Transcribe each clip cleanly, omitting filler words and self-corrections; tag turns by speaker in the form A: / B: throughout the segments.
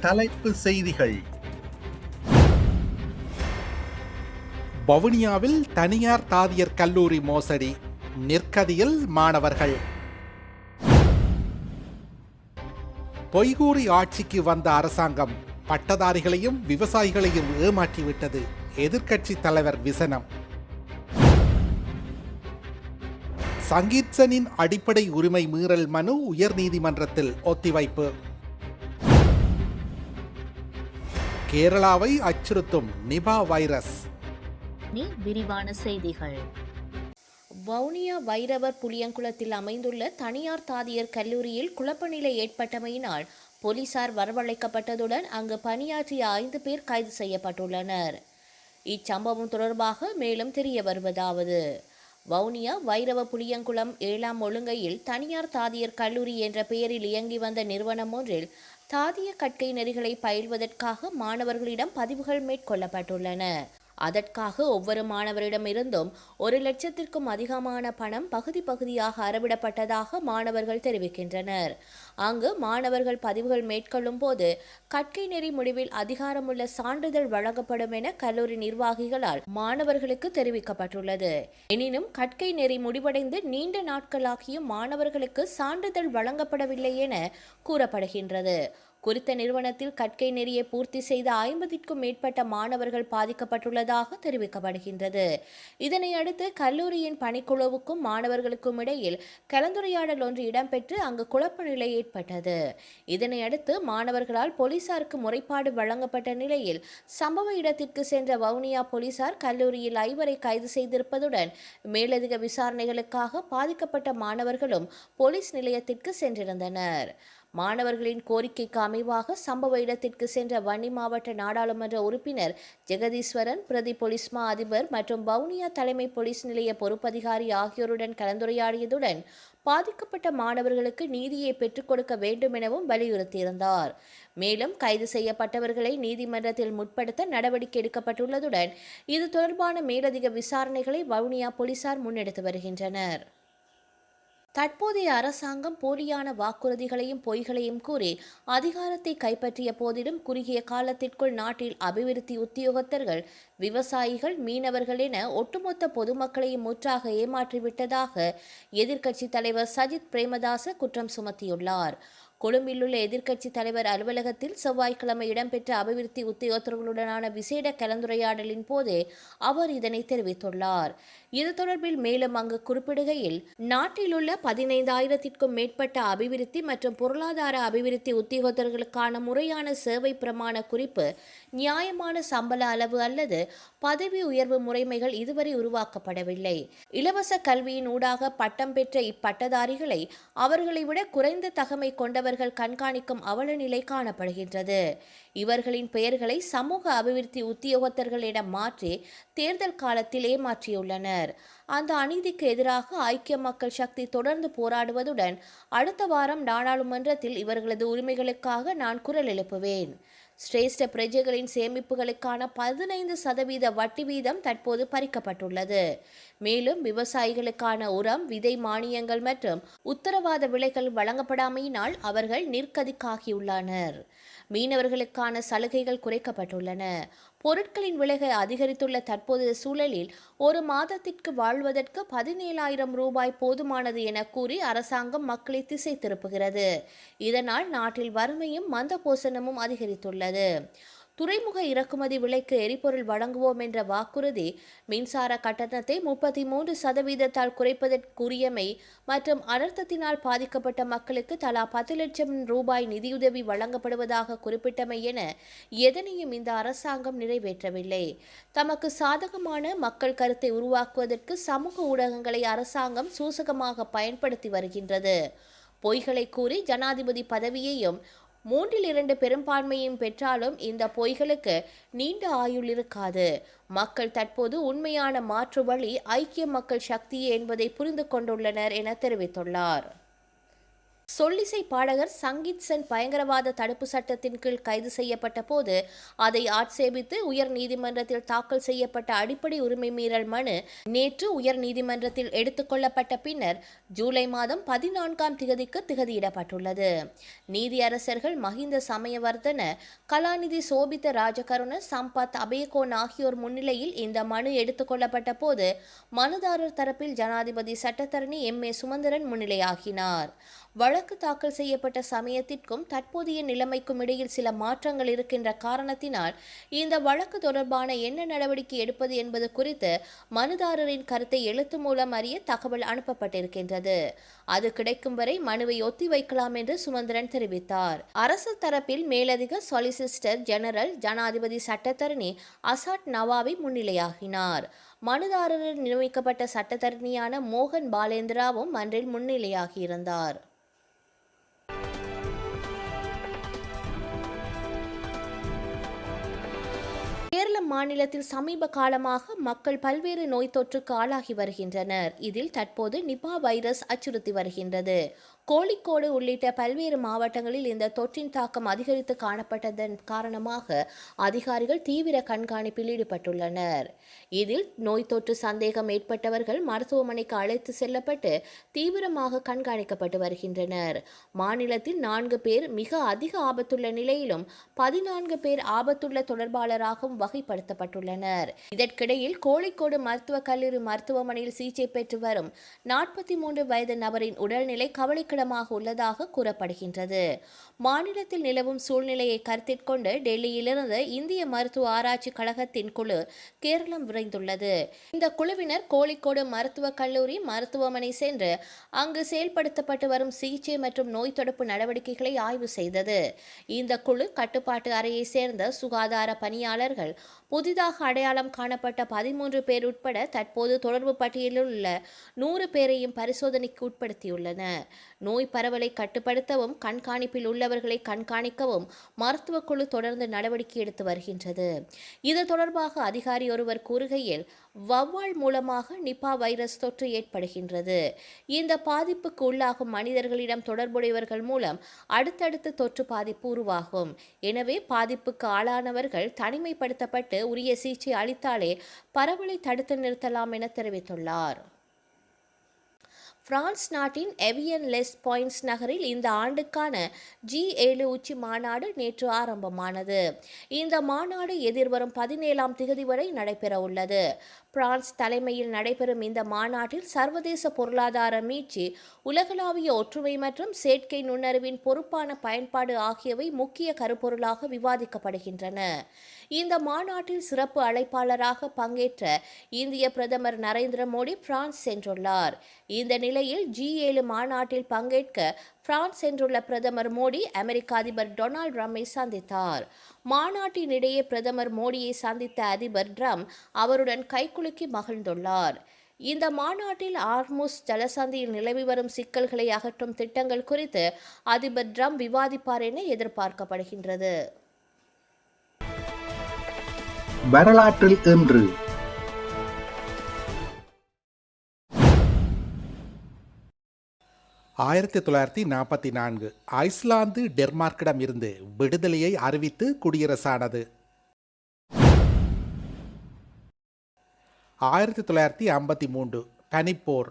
A: தலைப்பு செய்திகள்.
B: வவுனியாவில் தனியார் தாதியர் கல்லூரி மோசடி, நிற்கதியில் மாணவர்கள். பொய்கூறி ஆட்சிக்கு வந்த அரசாங்கம் பட்டதாரிகளையும் விவசாயிகளையும் ஏமாற்றிவிட்டது. எதிர்க்கட்சி தலைவர் விசனம். சங்கீத்சனின் அடிப்படை உரிமை மீறல் மனு உயர்நீதிமன்றத்தில் ஒத்திவைப்பு. கேரளாவை அச்சுறுத்தும் நிபா வைரஸ்.
C: விரிவான செய்திகள். வவுனியா வைரவர் புளியங்குளத்தில் அமைந்துள்ள தனியார் தாதியர் கல்லூரியில் குழப்ப நிலை ஏற்பட்டமையினால் போலீசார் வரவழைக்கப்பட்டதுடன் அங்கு பணியாற்றிய 5 பேர் கைது செய்யப்பட்டுள்ளனர். இச்சம்பவம் தொடர்பாக மேலும் தெரிய வருவதாவது: வவுனியா வைரவ புளியங்குளம் 7ஆம் ஒழுங்கையில் தனியார் தாதியர் கல்லூரி என்ற பெயரில் இயங்கி வந்த நிறுவனம் ஒன்றில் தாதிய கற்கை நெறிகளை பயில்வதற்காக மாணவர்களிடம் பதிவுகள் மேற்கொள்ளப்பட்டுள்ளன. அதற்காக ஒவ்வொரு மாணவரிடமிருந்தும் 1 லட்சத்திற்கும் அதிகமான பணம் பகுதியாக அறவிடப்பட்டதாக மாணவர்கள் தெரிவிக்கின்றனர். அங்கு மாணவர்கள் பதிவுகள் மேற்கொள்ளும் போது கற்கை நெறி முடிவில் அதிகாரமுள்ள சான்றிதழ் வழங்கப்படும் என கல்லூரி நிர்வாகிகளால் மாணவர்களுக்கு தெரிவிக்கப்பட்டுள்ளது. எனினும் கற்கை நெறி முடிவடைந்து நீண்ட நாட்களாகியும் மாணவர்களுக்கு சான்றிதழ் வழங்கப்படவில்லை என கூறப்படுகின்றது. குறித்த நிறுவனத்தில் கற்கை நெறியை பூர்த்தி செய்த 50க்கும் மேற்பட்ட மாணவர்கள் பாதிக்கப்பட்டுள்ளதாக தெரிவிக்கப்படுகின்றது. இதனை அடுத்து கல்லூரியின் பணிக்குழுவுக்கும் மாணவர்களுக்கும் இடையில் கலந்துரையாடல் ஒன்று இடம்பெற்று அங்கு குழப்ப நிலை ஏற்பட்டது. இதனை அடுத்து மாணவர்களால் போலீசாருக்கு முறைப்பாடு வழங்கப்பட்ட நிலையில் சம்பவ இடத்திற்கு சென்ற வவுனியா போலீசார் கல்லூரியில் 5 கைது செய்திருப்பதுடன் மேலதிக விசாரணைகளுக்காக பாதிக்கப்பட்ட மாணவர்களும் போலீஸ் நிலையத்திற்கு சென்றிருந்தனர். மாணவர்களின் கோரிக்கைக்கு அமைவாக சம்பவ இடத்திற்கு சென்ற வன்னி மாவட்ட நாடாளுமன்ற உறுப்பினர் ஜெகதீஸ்வரன், பிரதி போலீஸ் மா அதிபர் மற்றும் வவுனியா தலைமை போலீஸ் நிலைய பொறுப்பதிகாரி ஆகியோருடன் கலந்துரையாடியதுடன் பாதிக்கப்பட்ட மாணவர்களுக்கு நீதியை பெற்றுக் கொடுக்க வேண்டும் எனவும் வலியுறுத்தியிருந்தார். மேலும் கைது செய்யப்பட்டவர்களை நீதிமன்றத்தில் முற்படுத்த நடவடிக்கை எடுக்கப்பட்டுள்ளதுடன் இது தொடர்பான மேலதிக விசாரணைகளை வவுனியா போலீசார் முன்னெடுத்து வருகின்றனர். தற்போதைய அரசாங்கம் போலியான வாக்குறுதிகளையும் பொய்களையும் கூறி அதிகாரத்தை கைப்பற்றிய போதிலும் குறுகிய காலத்திற்குள் நாட்டில் அபிவிருத்தி உத்தியோகத்தர்கள், விவசாயிகள், மீனவர்கள் என ஒட்டுமொத்த பொதுமக்களையும் முற்றாக ஏமாற்றிவிட்டதாக எதிர்க்கட்சி தலைவர் சஜித் பிரேமதாச குற்றம் சுமத்தியுள்ளார். கொழும்பிலுள்ள எதிர்க்கட்சி தலைவர் அலுவலகத்தில் செவ்வாய்க்கிழமை இடம்பெற்ற அபிவிருத்தி உத்தியோகத்தர்களுடனான விசேட கலந்துரையாடலின் போதே அவர் இதனை தெரிவித்துள்ளார். இது தொடர்பில் மேலும் அங்கு குறிப்பிடுகையில், நாட்டில் உள்ள 15,000க்கும் மேற்பட்ட அபிவிருத்தி மற்றும் பொருளாதார அபிவிருத்தி உத்தியோகத்தர்களுக்கான முறையான சேவை பிரமாண குறிப்பு, நியாயமான சம்பள அளவு அல்லது பதவி உயர்வு முறைமைகள் இதுவரை உருவாக்கப்படவில்லை. இலவச கல்வியின் ஊடாக பட்டம் பெற்ற இப்பட்டதாரிகளை அவர்களை விட குறைந்த தகமை கொண்டவர்கள் கண்காணிக்கும் அவல நிலை காணப்படுகின்றது. இவர்களின் பெயர்களை சமூக அபிவிருத்தி உத்தியோகத்தர்களிடம் மாற்றி தேர்தல் காலத்தில் ஏமாற்றியுள்ளனர். அந்த அநீதிக்கு எதிராக ஐக்கிய மக்கள் சக்தி தொடர்ந்து போராடுவதுடன் அடுத்த வாரம் நாடாளுமன்றத்தில் இவர்களது உரிமைகளுக்காக நான் குரல் எழுப்புவேன். சிரேஷ்ட பிரஜைகளின் சேமிப்புகளுக்கான 15% வட்டி வீதம் தற்போது பறிக்கப்பட்டுள்ளது. மேலும் விவசாயிகளுக்கான உரம், விதை மானியங்கள் மற்றும் உத்தரவாத விலைகள் வழங்கப்படாமையினால் அவர்கள் நிர்கதிக்காகியுள்ளனர். மீனவர்களுக்கான சலுகைகள் குறைக்கப்பட்டுள்ளன. பொருட்களின் விலைகள் அதிகரித்துள்ள தற்போதைய சூழலில் 1 மாதத்திற்கு வாழ்வதற்கு 17,000 ரூபாய் போதுமானது என கூறி அரசாங்கம் மக்களை திசை திருப்புகிறது. இதனால் நாட்டில் வறுமையும் மந்தபோசனமும் அதிகரித்துள்ளது. துறைமுக இறக்குமதி விலைக்கு எரிபொருள் வழங்குவோம் என்ற வாக்குறுதி, மின்சார கட்டணத்தை 33% குறைப்பதற்குரியமை மற்றும் அனர்த்தத்தினால் பாதிக்கப்பட்ட மக்களுக்கு தலா 10 லட்சம் ரூபாய் நிதியுதவி வழங்கப்படுவதாக குறிப்பிட்டமை என எதனையும் இந்த அரசாங்கம் நிறைவேற்றவில்லை. தமக்கு சாதகமான மக்கள் கருத்தை உருவாக்குவதற்கு சமூக ஊடகங்களை அரசாங்கம் சூசகமாக பயன்படுத்தி வருகின்றது. பொய்களை கூறி ஜனாதிபதி பதவியையும் 3/2 பெரும்பான்மையும் பெற்றாலும் இந்த பொய்களுக்கு நீண்ட ஆயுள் இருக்காது. மக்கள் தற்போது உண்மையான மாற்று வழி ஐக்கிய மக்கள் சக்தியே என்பதை புரிந்து கொண்டுள்ளனர் என தெரிவித்துள்ளார். சொல்லிசை பாடகர் சங்கீத் சென் பயங்கரவாத தடுப்பு சட்டத்தின் கீழ் கைது செய்யப்பட்ட போது அதை ஆட்சேபித்து உயர் நீதிமன்றத்தில் தாக்கல் செய்யப்பட்ட அடிப்படை உரிமை மீறல் மனு நேற்று உயர் நீதிமன்றத்தில் எடுத்துக் கொள்ளப்பட்ட பின்னர் ஜூலை மாதம் 14ஆம் திகதிக்கு திகதியிடப்பட்டுள்ளது. நீதியரசர்கள் மஹிந்த சமயவர்தன, கலாநிதி சோபித ராஜகருண, சம்பத் அபயகோன் ஆகியோர் முன்னிலையில் இந்த மனு எடுத்துக் கொள்ளப்பட்ட போது மனுதாரர் தரப்பில் ஜனாதிபதி சட்டத்தரணி M.A. சுமந்திரன் முன்னிலையாகினார். வழக்கு தாக்கல் செய்யப்பட்ட சமயத்திற்கும் தற்போதைய நிலைமைக்கும் இடையில் சில மாற்றங்கள் இருக்கின்ற காரணத்தினால் இந்த வழக்கு தொடர்பான என்ன நடவடிக்கை எடுப்பது என்பது குறித்து மனுதாரரின் கருத்தை எழுத்து மூலம் அறிய தகவல் அனுப்பப்பட்டிருக்கின்றது. அது கிடைக்கும் வரை மனுவை ஒத்திவைக்கலாம் என்று சுமந்திரன் தெரிவித்தார். அரசு தரப்பில் மேலதிக சொலிசிஸ்டர் ஜெனரல் ஜனாதிபதி சட்டத்தரணி அசாட் நவாவி முன்னிலையாகினார். மனுதாரரில் நியமிக்கப்பட்ட சட்டத்தரணியான மோகன் பாலேந்திராவும் மன்றில் முன்னிலையாகியிருந்தார். கேரள மாநிலத்தில் சமீப காலமாக மக்கள் பல்வேறு நோய் தொற்றுக்கு ஆளாகி வருகின்றனர். இதில் தற்போது நிபா வைரஸ் அச்சுறுத்தி வருகின்றது. கோழிக்கோடு உள்ளிட்ட பல்வேறு மாவட்டங்களில் இந்த தொற்றின் தாக்கம் அதிகரித்து காணப்பட்டதன் காரணமாக அதிகாரிகள் தீவிர கண்காணிப்பில் ஈடுபட்டுள்ளனர். இதில் நோய் தொற்று சந்தேகம் ஏற்பட்டவர்கள் மருத்துவமனைக்கு அழைத்து செல்லப்பட்டு தீவிரமாக கண்காணிக்கப்பட்டு வருகின்றனர். மாநிலத்தில் 4 பேர் மிக அதிக ஆபத்துள்ள நிலையிலும் 14 பேர் ஆபத்துள்ள தொடர்பாளராகவும் வகைப்படுத்தப்பட்டுள்ளனர். இதற்கிடையில் கோழிக்கோடு மருத்துவக் கல்லூரி மருத்துவமனையில் சிகிச்சை பெற்று வரும் 43 வயது நபரின் உடல்நிலை கவலைக்கிடமாக உள்ளதாக கூறப்படுகின்றது. மாநிலத்தில் நிலவும் சூழ்நிலையை கருத்தில் கொண்டு டெல்லியிலிருந்து இந்திய மருத்துவ ஆராய்ச்சி கழகத்தின் குழு கேரளம் விரைந்துள்ளது. இந்த குழுவினர் கோழிக்கோடு மருத்துவக் கல்லூரி மருத்துவமனை சென்று அங்கு செயல்படுத்தப்பட்டு வரும் சிகிச்சை மற்றும் நோய் தடுப்பு நடவடிக்கைகளை ஆய்வு செய்தது. இந்த குழு கட்டுப்பாட்டு அறையை சேர்ந்த சுகாதார பணியாளர்கள், புதிதாக அடையாளம் காணப்பட்ட 13 பேர் உட்பட தற்போது தொடர்பு பட்டியலில் உள்ள 100 பேரையும் பரிசோதனைக்கு உட்படுத்தியுள்ளன. நோய் பரவலை கட்டுப்படுத்தவும் கண்காணிப்பில் உள்ளவர்களை கண்காணிக்கவும் மருத்துவ குழு தொடர்ந்து நடவடிக்கை எடுத்து வருகின்றது. இது தொடர்பாக அதிகாரி ஒருவர் கூறுகையில், வௌவால் மூலமாக நிபா வைரஸ் தொற்று ஏற்படுகின்றது. இந்த பாதிப்புக்கு உள்ளாகும் மனிதர்களிடம் தொடர்புடையவர்கள் மூலம் அடுத்தடுத்து தொற்று பாதிப்பு உருவாகும். எனவே பாதிப்புக்கு ஆளானவர்கள் தனிமைப்படுத்தப்பட்டு உரிய சிகிச்சை அளித்தாலே பரவலை தடுத்து நிறுத்தலாம் என தெரிவித்துள்ளார். பிரான்ஸ் நாட்டின் எவியன் லெஸ் பாயின்ஸ் நகரில் இந்த ஆண்டுக்கான G7 உச்சி மாநாடு நேற்று ஆரம்பமானது. இந்த மாநாடு எதிர்வரும் 17ஆம் திகதி வரை நடைபெற உள்ளது. பிரான்ஸ் தலைமையில் நடைபெறும் இந்த மாநாட்டில் சர்வதேச பொருளாதார மீட்சி, உலகளாவிய ஒற்றுமை மற்றும் செயற்கை நுண்ணறிவின் பொறுப்பான பயன்பாடு ஆகியவை முக்கிய கருப்பொருளாக விவாதிக்கப்படுகின்றன. இந்த மாநாட்டில் சிறப்பு அழைப்பாளராக பங்கேற்ற இந்திய பிரதமர் நரேந்திர மோடி பிரான்ஸ் சென்றுள்ளார். இந்த நிலையில் G7 மாநாட்டில் பங்கேற்க பிரான்ஸ் சென்றுள்ள பிரதமர் மோடி அமெரிக்க அதிபர் டொனால்ட் ட்ரம்பை சந்தித்தார். மாநாட்டினிடையே பிரதமர் மோடியை சந்தித்த அதிபர் ட்ரம்ப் அவருடன் கைகுலுக்கி மகிழ்ந்துள்ளார். இந்த மாநாட்டில் ஹார்முஸ் ஜலசந்தியில் நிலவி வரும் சிக்கல்களை அகற்றும் திட்டங்கள் குறித்து அதிபர் ட்ரம்ப் விவாதிப்பார் என எதிர்பார்க்கப்படுகின்றது.
A: வரலாற்றில் இன்று
B: 1944 ஐஸ்லாந்து டென்மார்க்கிடம் இருந்து விடுதலையை அறிவித்து குடியரசானது. 1953 பனிப்போர்.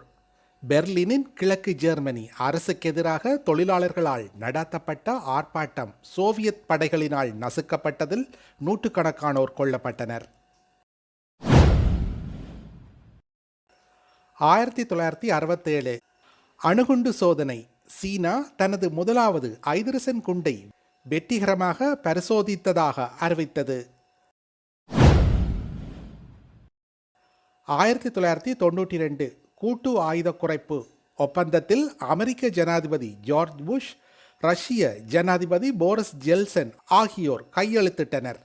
B: பெர்லினின் கிழக்கு ஜெர்மனி அரசுக்கு எதிராக தொழிலாளர்களால் நடத்தப்பட்ட ஆர்ப்பாட்டம் சோவியத் படைகளினால் நசுக்கப்பட்டதில் நூற்றுக்கணக்கானோர் கொல்லப்பட்டனர். 1967 அணுகுண்டு சோதனை. சீனா தனது முதலாவது ஐதரசன் குண்டை வெற்றிகரமாக பரிசோதித்ததாக அறிவித்தது. 1992 கூட்டு ஆயுத குறைப்பு ஒப்பந்தத்தில் அமெரிக்க ஜனாதிபதி ஜார்ஜ் புஷ், ரஷ்ய ஜனாதிபதி போரிஸ் ஜெல்சன் ஆகியோர் கையெழுத்திட்டனர்.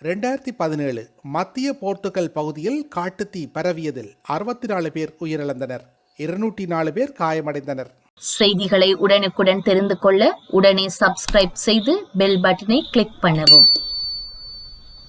B: 2017 மத்திய போர்த்துகல் பகுதியில் காட்டுத்தீ பரவியதில் 64 பேர் உயிரிழந்தனர், 204 பேர் காயமடைந்தனர்.
C: செய்திகளை உடனுக்குடன் தெரிந்து கொள்ள உடனே சப்ஸ்கிரைப் செய்து பெல் பட்டனை கிளிக் பண்ணவும்.